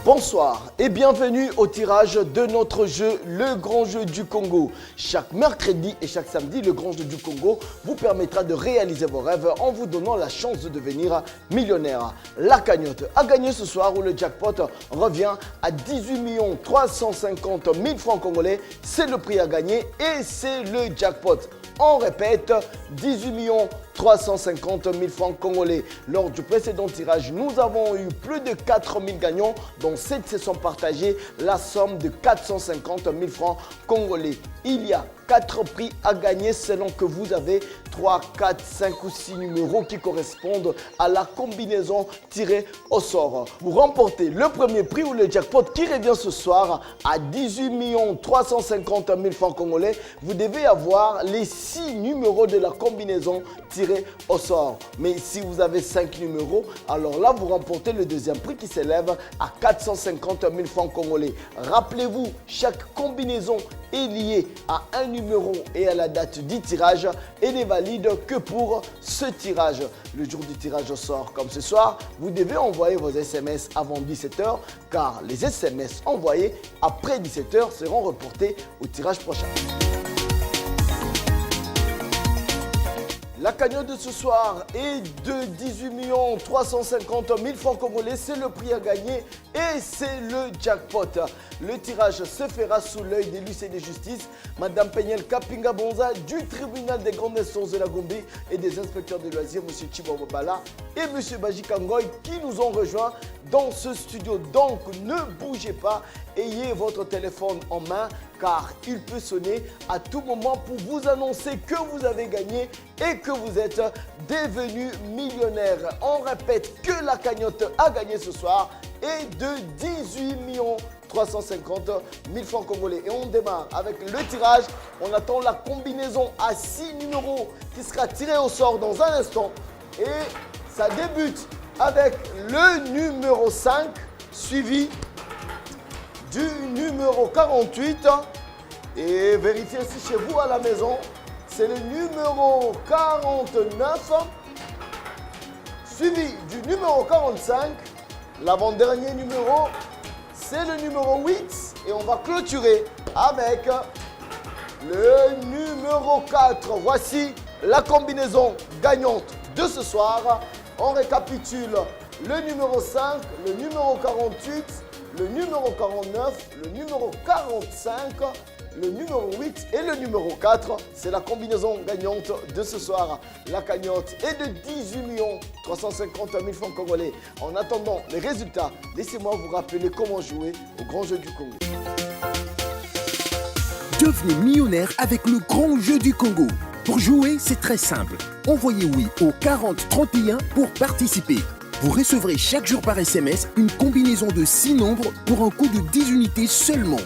Bonsoir et bienvenue au tirage de notre jeu, le Grand Jeu du Congo. Chaque mercredi et chaque samedi, le Grand Jeu du Congo vous permettra de réaliser vos rêves en vous donnant la chance de devenir millionnaire. La cagnotte a gagné ce soir où le jackpot revient à 18 350 000 francs congolais. C'est le prix à gagner et c'est le jackpot. On répète, 18 350 000 francs congolais. Lors du précédent tirage, nous avons eu plus de 4 000 gagnants, dont 7 se sont partagés la somme de 450 000 francs congolais. Il y a 4 prix à gagner selon que vous avez 3, 4, 5 ou 6 numéros qui correspondent à la combinaison tirée au sort. Vous remportez le premier prix ou le jackpot qui revient ce soir à 18 350 000 francs congolais. Vous devez avoir les 6 numéros de la combinaison tirée au sort. Mais si vous avez 5 numéros, alors là vous remportez le deuxième prix qui s'élève à 450 000 francs congolais. Rappelez-vous, chaque combinaison est liée à un numéro et à la date du tirage et n'est valide que pour ce tirage. Le jour du tirage au sort, comme ce soir, vous devez envoyer vos SMS avant 17h car les SMS envoyés après 17h seront reportés au tirage prochain. La cagnotte de ce soir est de 18 350 000 francs congolais. C'est le prix à gagner et c'est le jackpot. Le tirage se fera sous l'œil de l'huissier de justice, Madame Pegnel Kapinga Bonza, du tribunal des grandes instances de la Gombe et des inspecteurs de loisirs, M. Chibo Bala et M. Baji Kangoy, qui nous ont rejoints dans ce studio. Donc ne bougez pas, ayez votre téléphone en main car il peut sonner à tout moment pour vous annoncer que vous avez gagné et que vous êtes devenu millionnaire. On répète que la cagnotte a gagné ce soir est de 18 350 000 francs congolais. Et on démarre avec le tirage. On attend la combinaison à 6 numéros qui sera tirée au sort dans un instant. Et ça débute avec le numéro 5 suivi du numéro 48. Et vérifiez si chez vous à la maison, c'est le numéro 49 suivi du numéro 45. L'avant-dernier numéro, c'est le numéro 8 et on va clôturer avec le numéro 4. Voici la combinaison gagnante de ce soir. On récapitule le numéro 5, le numéro 48, le numéro 49, le numéro 45, le numéro 8 et le numéro 4. C'est la combinaison gagnante de ce soir. La cagnotte est de 18 350 000 francs congolais. En attendant les résultats, laissez-moi vous rappeler comment jouer au Grand Jeu du Congo. Devenez millionnaire avec le Grand Jeu du Congo. Pour jouer, c'est très simple. Envoyez oui au 40 31 pour participer. Vous recevrez chaque jour par SMS une combinaison de 6 nombres pour un coût de 10 unités seulement.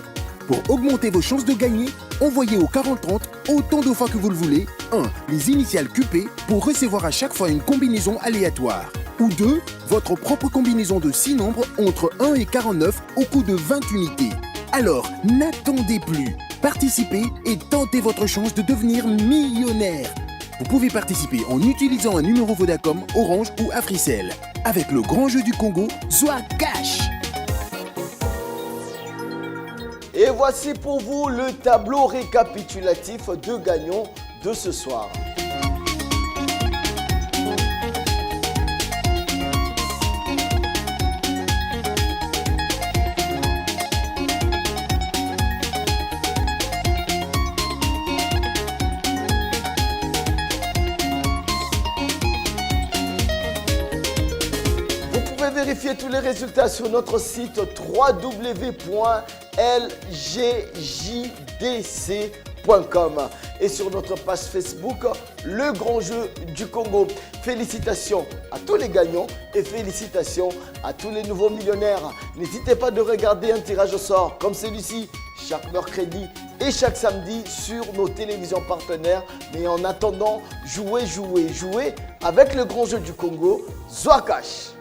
Pour augmenter vos chances de gagner, envoyez au 40-30 autant de fois que vous le voulez. 1. Les initiales QP pour recevoir à chaque fois une combinaison aléatoire. Ou 2. Votre propre combinaison de 6 nombres entre 1 et 49 au coût de 20 unités. Alors, n'attendez plus. Participez et tentez votre chance de devenir millionnaire. Vous pouvez participer en utilisant un numéro Vodacom, Orange ou Africell. Avec le Grand Jeu du Congo, Zoa Cash. Et voici pour vous le tableau récapitulatif de gagnants de ce soir. Vous pouvez vérifier tous les résultats sur notre site www.lgjdc.com et sur notre page Facebook Le Grand Jeu du Congo. Félicitations à tous les gagnants et félicitations à tous les nouveaux millionnaires. N'hésitez pas de regarder un tirage au sort comme celui-ci chaque mercredi et chaque samedi sur nos télévisions partenaires. Mais en attendant, jouez avec le Grand Jeu du Congo, Zoa Cash.